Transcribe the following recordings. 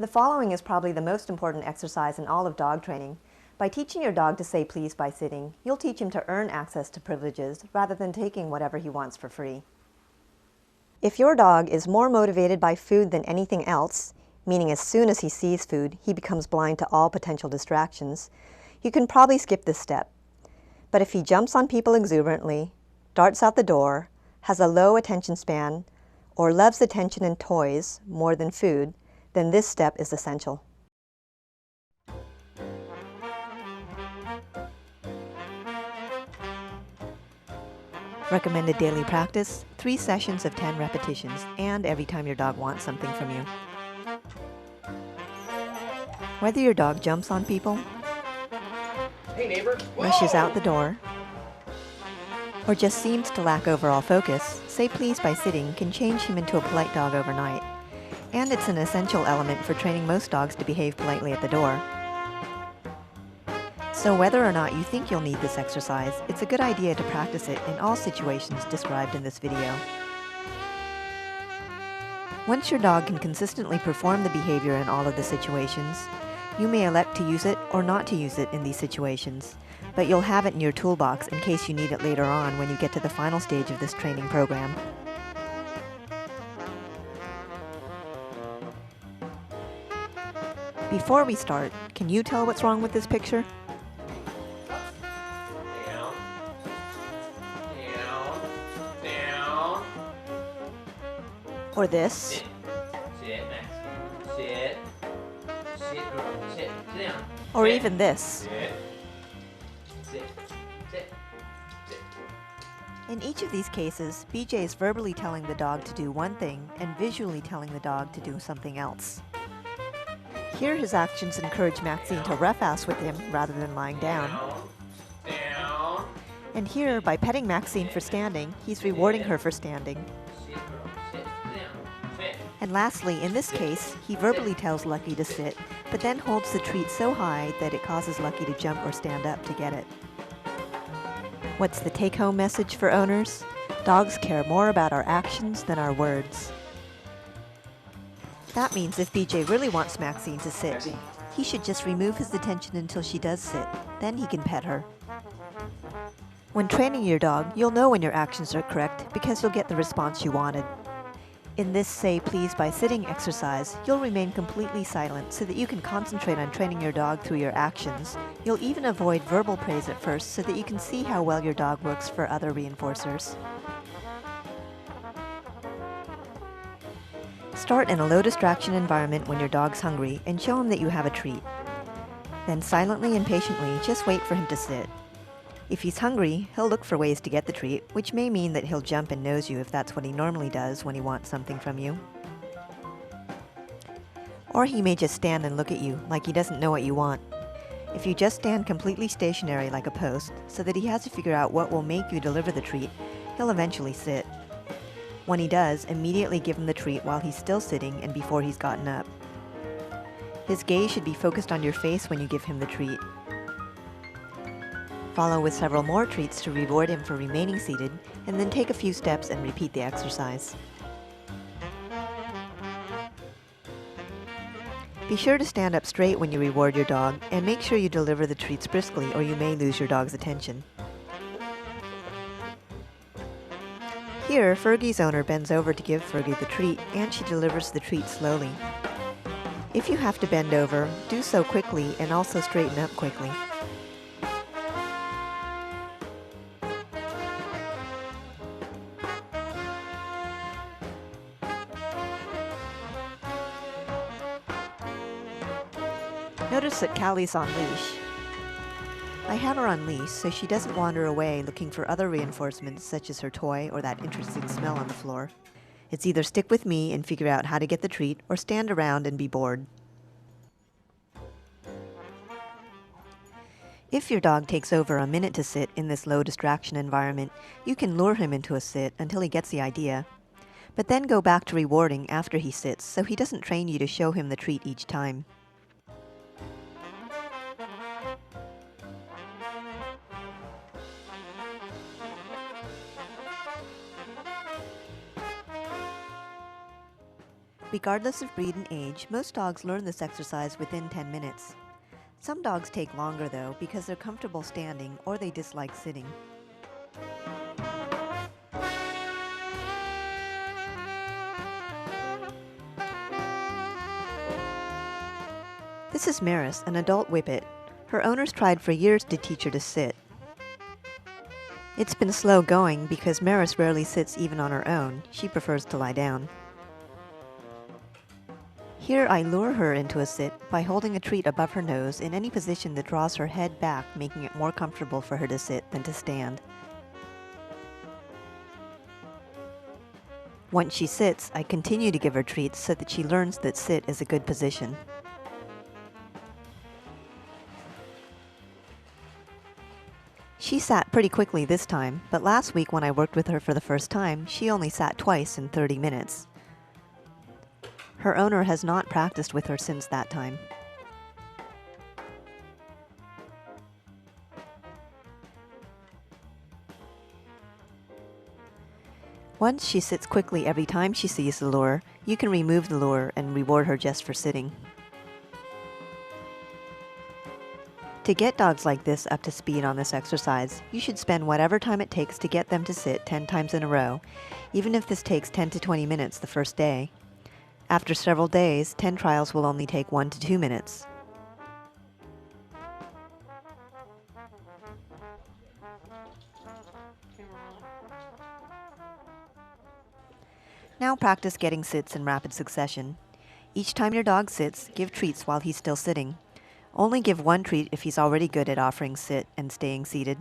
The following is probably the most important exercise in all of dog training. By teaching your dog to say please by sitting, you'll teach him to earn access to privileges rather than taking whatever he wants for free. If your dog is more motivated by food than anything else, meaning as soon as he sees food, he becomes blind to all potential distractions, you can probably skip this step. But if he jumps on people exuberantly, darts out the door, has a low attention span, or loves attention and toys more than food, then this step is essential. Recommended daily practice, 3 sessions of 10 repetitions, and every time your dog wants something from you. Whether your dog jumps on people, hey neighbor, rushes out the door, or just seems to lack overall focus, say please by sitting can change him into a polite dog overnight. And it's an essential element for training most dogs to behave politely at the door. So whether or not you think you'll need this exercise, it's a good idea to practice it in all situations described in this video. Once your dog can consistently perform the behavior in all of the situations, you may elect to use it or not to use it in these situations, but you'll have it in your toolbox in case you need it later on when you get to the final stage of this training program. Before we start, can you tell what's wrong with this picture? down, down, down. Or this? Sit, sit, Max. Sit, sit, girl. Sit, sit down. Or Sit. even this? Sit, sit, sit, sit. In each of these cases, BJ is verbally telling the dog to do one thing and visually telling the dog to do something else. Here his actions encourage Maxine to roughhouse with him rather than lying down. Down. And here, by petting Maxine for standing, he's rewarding her for standing. Sit, girl. Sit, down. Sit. And lastly, in this case, he verbally tells Lucky to sit, but then holds the treat so high that it causes Lucky to jump or stand up to get it. What's the take-home message for owners? Dogs care more about our actions than our words. That means if BJ really wants Maxine to sit, he should just remove his attention until she does sit. Then he can pet her. When training your dog, you'll know when your actions are correct because you'll get the response you wanted. In this say please by sitting exercise, you'll remain completely silent so that you can concentrate on training your dog through your actions. You'll even avoid verbal praise at first so that you can see how well your dog works for other reinforcers. Start in a low distraction environment when your dog's hungry and show him that you have a treat. Then silently and patiently just wait for him to sit. If he's hungry, he'll look for ways to get the treat, which may mean that he'll jump and nose you if that's what he normally does when he wants something from you. Or he may just stand and look at you like he doesn't know what you want. If you just stand completely stationary like a post so that he has to figure out what will make you deliver the treat, he'll eventually sit. When he does, immediately give him the treat while he's still sitting and before he's gotten up. His gaze should be focused on your face when you give him the treat. Follow with several more treats to reward him for remaining seated, and then take a few steps and repeat the exercise. Be sure to stand up straight when you reward your dog, and make sure you deliver the treats briskly or you may lose your dog's attention. Here, Fergie's owner bends over to give Fergie the treat, and she delivers the treat slowly. If you have to bend over, do so quickly and also straighten up quickly. Notice that Callie's on leash. I have her on leash so she doesn't wander away looking for other reinforcements such as her toy or that interesting smell on the floor. It's either stick with me and figure out how to get the treat or stand around and be bored. If your dog takes over a minute to sit in this low distraction environment, you can lure him into a sit until he gets the idea. But then go back to rewarding after he sits so he doesn't train you to show him the treat each time. Regardless of breed and age, most dogs learn this exercise within 10 minutes. Some dogs take longer though because they're comfortable standing or they dislike sitting. This is Maris, an adult whippet. Her owners tried for years to teach her to sit. It's been slow going because Maris rarely sits even on her own. She prefers to lie down. Here I lure her into a sit by holding a treat above her nose in any position that draws her head back, making it more comfortable for her to sit than to stand. Once she sits, I continue to give her treats so that she learns that sit is a good position. She sat pretty quickly this time, but last week when I worked with her for the first time, she only sat twice in 30 minutes. Her owner has not practiced with her since that time. Once she sits quickly every time she sees the lure, you can remove the lure and reward her just for sitting. To get dogs like this up to speed on this exercise, you should spend whatever time it takes to get them to sit 10 times in a row, even if this takes 10 to 20 minutes the first day. After several days, 10 trials will only take 1 to 2 minutes. Now practice getting sits in rapid succession. Each time your dog sits, give treats while he's still sitting. Only give one treat if he's already good at offering sit and staying seated,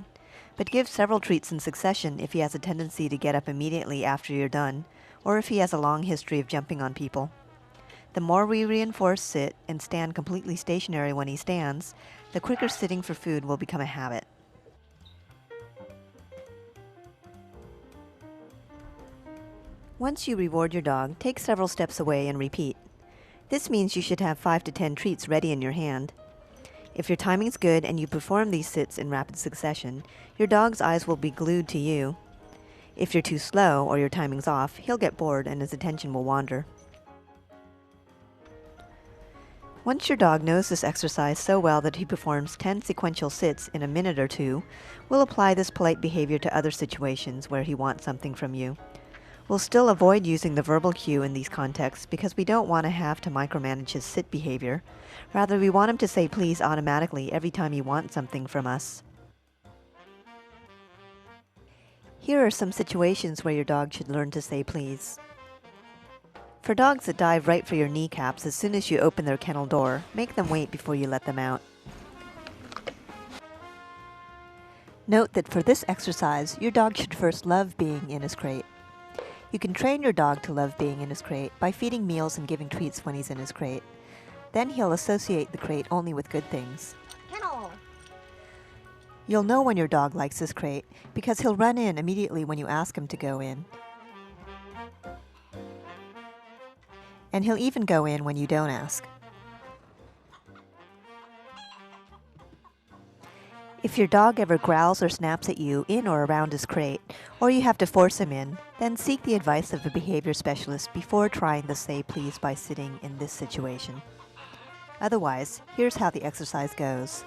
but give several treats in succession if he has a tendency to get up immediately after you're done, or if he has a long history of jumping on people. The more we reinforce sit and stand completely stationary when he stands, the quicker sitting for food will become a habit. Once you reward your dog, take several steps away and repeat. This means you should have 5 to 10 treats ready in your hand. If your timing's good and you perform these sits in rapid succession, your dog's eyes will be glued to you. If you're too slow or your timing's off, he'll get bored and his attention will wander. Once your dog knows this exercise so well that he performs 10 sequential sits in a minute or two, we'll apply this polite behavior to other situations where he wants something from you. We'll still avoid using the verbal cue in these contexts because we don't want to have to micromanage his sit behavior. Rather, we want him to say please automatically every time he wants something from us. Here are some situations where your dog should learn to say please. For dogs that dive right for your kneecaps as soon as you open their kennel door, make them wait before you let them out. Note that for this exercise, your dog should first love being in his crate. You can train your dog to love being in his crate by feeding meals and giving treats when he's in his crate. Then he'll associate the crate only with good things. Kennel. You'll know when your dog likes his crate because he'll run in immediately when you ask him to go in. And he'll even go in when you don't ask. If your dog ever growls or snaps at you in or around his crate, or you have to force him in, then seek the advice of a behavior specialist before trying the say please by sitting in this situation. Otherwise, here's how the exercise goes.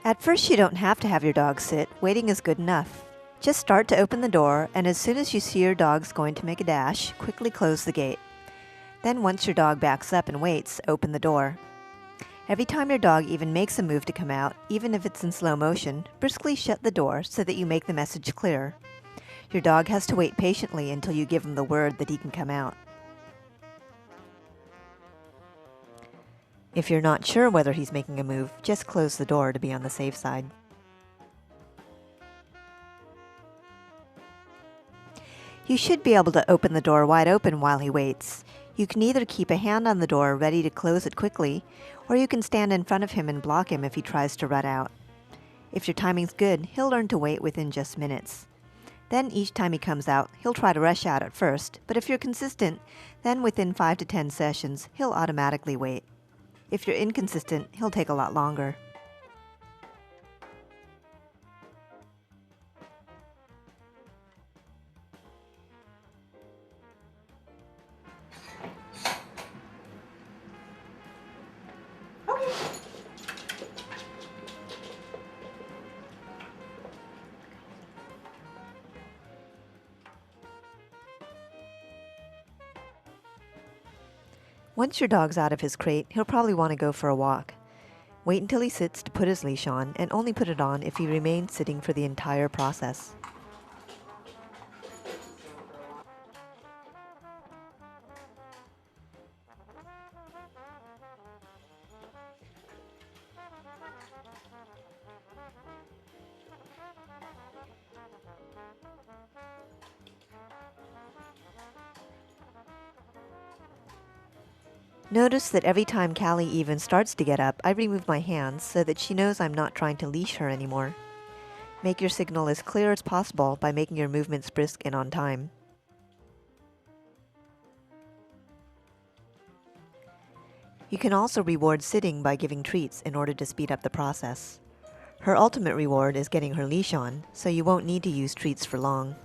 At first, you don't have to have your dog sit. Waiting is good enough. Just start to open the door, and as soon as you see your dog's going to make a dash, quickly close the gate. Then once your dog backs up and waits, open the door. Every time your dog even makes a move to come out, even if it's in slow motion, briskly shut the door so that you make the message clear. Your dog has to wait patiently until you give him the word that he can come out. If you're not sure whether he's making a move, just close the door to be on the safe side. You should be able to open the door wide open while he waits. You can either keep a hand on the door ready to close it quickly, or you can stand in front of him and block him if he tries to run out. If your timing's good, he'll learn to wait within just minutes. Then each time he comes out, he'll try to rush out at first, but if you're consistent, then within 5 to 10 sessions, he'll automatically wait. If you're inconsistent, he'll take a lot longer. Once your dog's out of his crate, he'll probably want to go for a walk. Wait until he sits to put his leash on, and only put it on if he remains sitting for the entire process. Notice that every time Callie even starts to get up, I remove my hands so that she knows I'm not trying to leash her anymore. Make your signal as clear as possible by making your movements brisk and on time. You can also reward sitting by giving treats in order to speed up the process. Her ultimate reward is getting her leash on, so you won't need to use treats for long.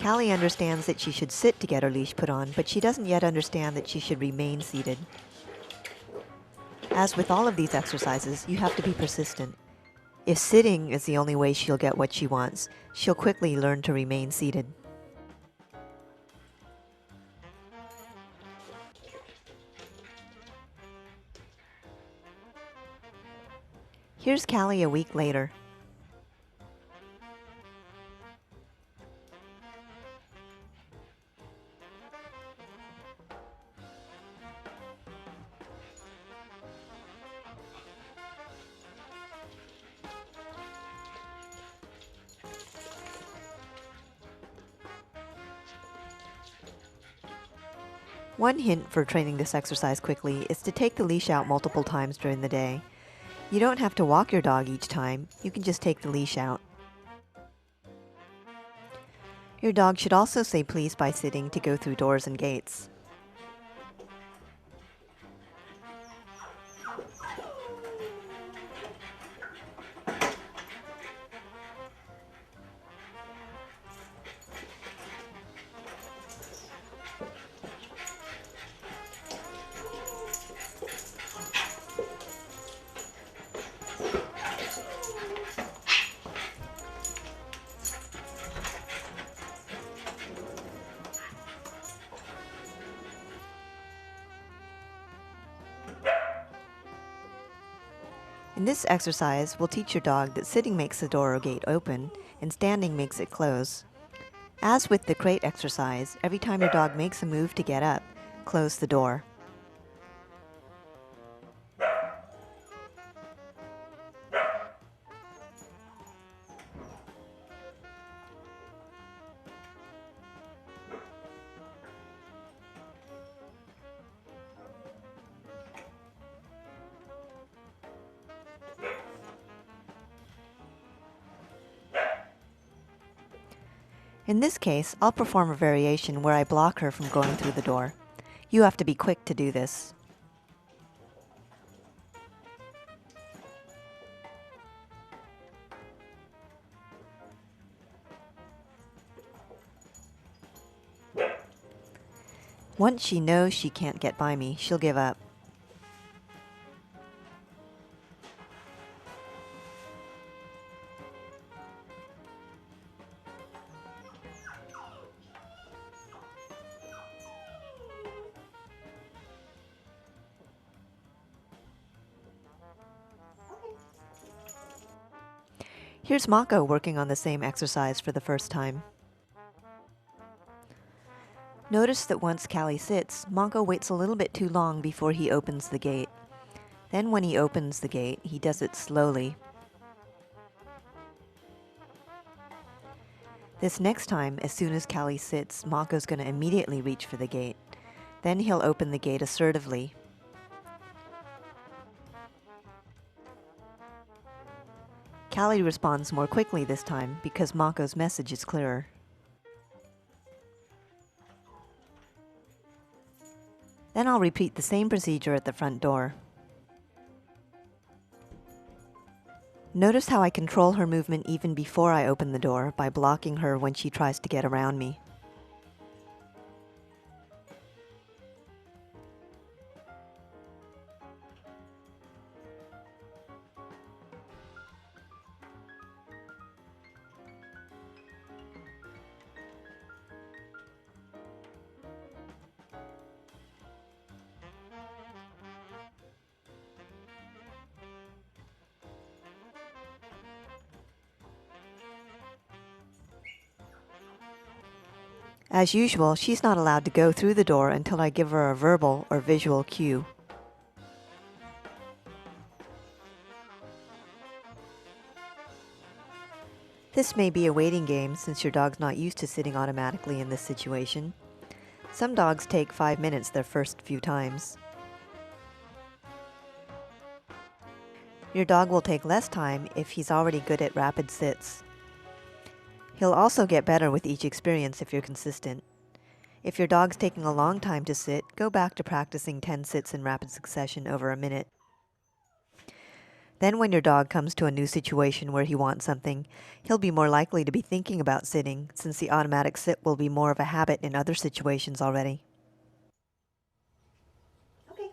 Callie understands that she should sit to get her leash put on, but she doesn't yet understand that she should remain seated. As with all of these exercises, you have to be persistent. If sitting is the only way she'll get what she wants, she'll quickly learn to remain seated. Here's Callie a week later. One hint for training this exercise quickly is to take the leash out multiple times during the day. You don't have to walk your dog each time, you can just take the leash out. Your dog should also say please by sitting to go through doors and gates. In this exercise, we'll teach your dog that sitting makes the door or gate open, and standing makes it close. As with the crate exercise, every time your dog makes a move to get up, close the door. In this case, I'll perform a variation where I block her from going through the door. You have to be quick to do this. Once she knows she can't get by me, she'll give up. Here's Mako working on the same exercise for the first time. Notice that once Callie sits, Mako waits a little bit too long before he opens the gate. Then when he opens the gate, he does it slowly. This next time, as soon as Callie sits, Mako's going to immediately reach for the gate. Then he'll open the gate assertively. Callie responds more quickly this time because Mako's message is clearer. Then I'll repeat the same procedure at the front door. Notice how I control her movement even before I open the door by blocking her when she tries to get around me. As usual, she's not allowed to go through the door until I give her a verbal or visual cue. This may be a waiting game since your dog's not used to sitting automatically in this situation. Some dogs take 5 minutes their first few times. Your dog will take less time if he's already good at rapid sits. He'll also get better with each experience if you're consistent. If your dog's taking a long time to sit, go back to practicing 10 sits in rapid succession over a minute. Then when your dog comes to a new situation where he wants something, he'll be more likely to be thinking about sitting, since the automatic sit will be more of a habit in other situations already. Okay.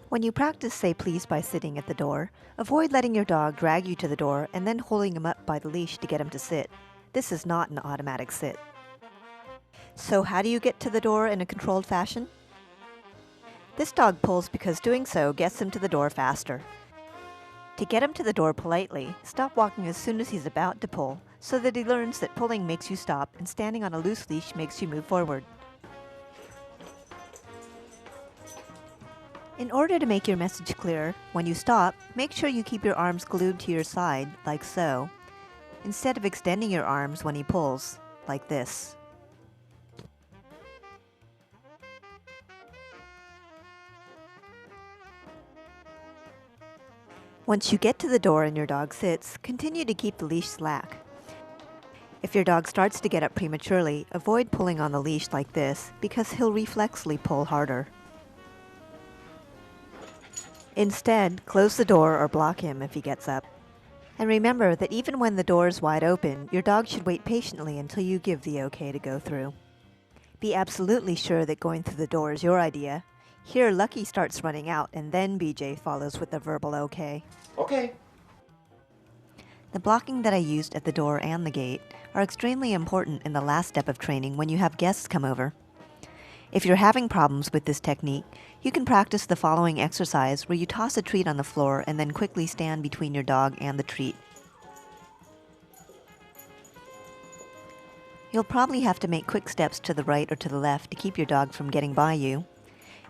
When you practice say please by sitting at the door, avoid letting your dog drag you to the door and then holding him up by the leash to get him to sit. This is not an automatic sit. So how do you get to the door in a controlled fashion? This dog pulls because doing so gets him to the door faster. To get him to the door politely, stop walking as soon as he's about to pull, so that he learns that pulling makes you stop and standing on a loose leash makes you move forward. In order to make your message clear, when you stop, make sure you keep your arms glued to your side, like so, instead of extending your arms when he pulls, like this. Once you get to the door and your dog sits, continue to keep the leash slack. If your dog starts to get up prematurely, avoid pulling on the leash like this, because he'll reflexly pull harder. Instead, close the door or block him if he gets up. And remember that even when the door is wide open, your dog should wait patiently until you give the okay to go through. Be absolutely sure that going through the door is your idea. Here, Lucky starts running out, and then BJ follows with a verbal okay. Okay. The blocking that I used at the door and the gate are extremely important in the last step of training when you have guests come over. If you're having problems with this technique, you can practice the following exercise where you toss a treat on the floor and then quickly stand between your dog and the treat. You'll probably have to make quick steps to the right or to the left to keep your dog from getting by you.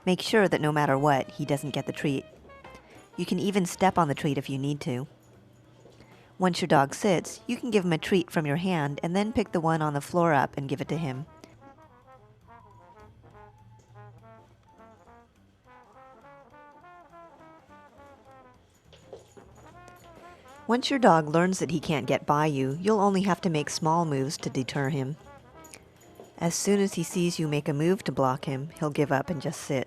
Make sure that no matter what, he doesn't get the treat. You can even step on the treat if you need to. Once your dog sits, you can give him a treat from your hand and then pick the one on the floor up and give it to him. Once your dog learns that he can't get by you, you'll only have to make small moves to deter him. As soon as he sees you make a move to block him, he'll give up and just sit.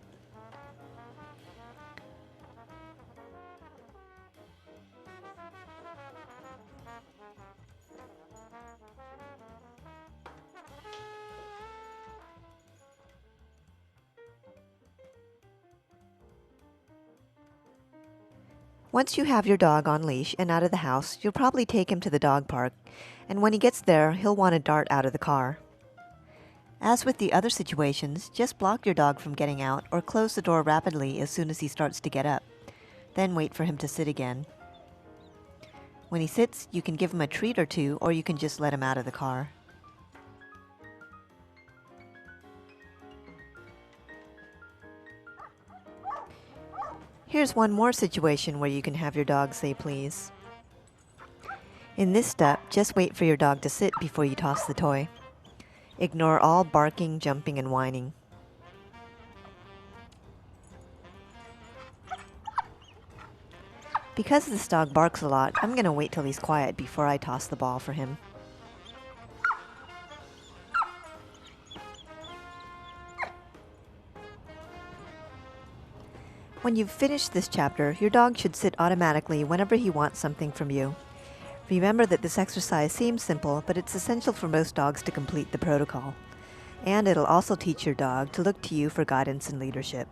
Once you have your dog on leash and out of the house, you'll probably take him to the dog park, and when he gets there, he'll want to dart out of the car. As with the other situations, just block your dog from getting out or close the door rapidly as soon as he starts to get up. Then wait for him to sit again. When he sits, you can give him a treat or two, or you can just let him out of the car. Here's one more situation where you can have your dog say please. In this step, just wait for your dog to sit before you toss the toy. Ignore all barking, jumping, and whining. Because this dog barks a lot, I'm going to wait till he's quiet before I toss the ball for him. When you've finished this chapter, your dog should sit automatically whenever he wants something from you. Remember that this exercise seems simple, but it's essential for most dogs to complete the protocol. And it'll also teach your dog to look to you for guidance and leadership.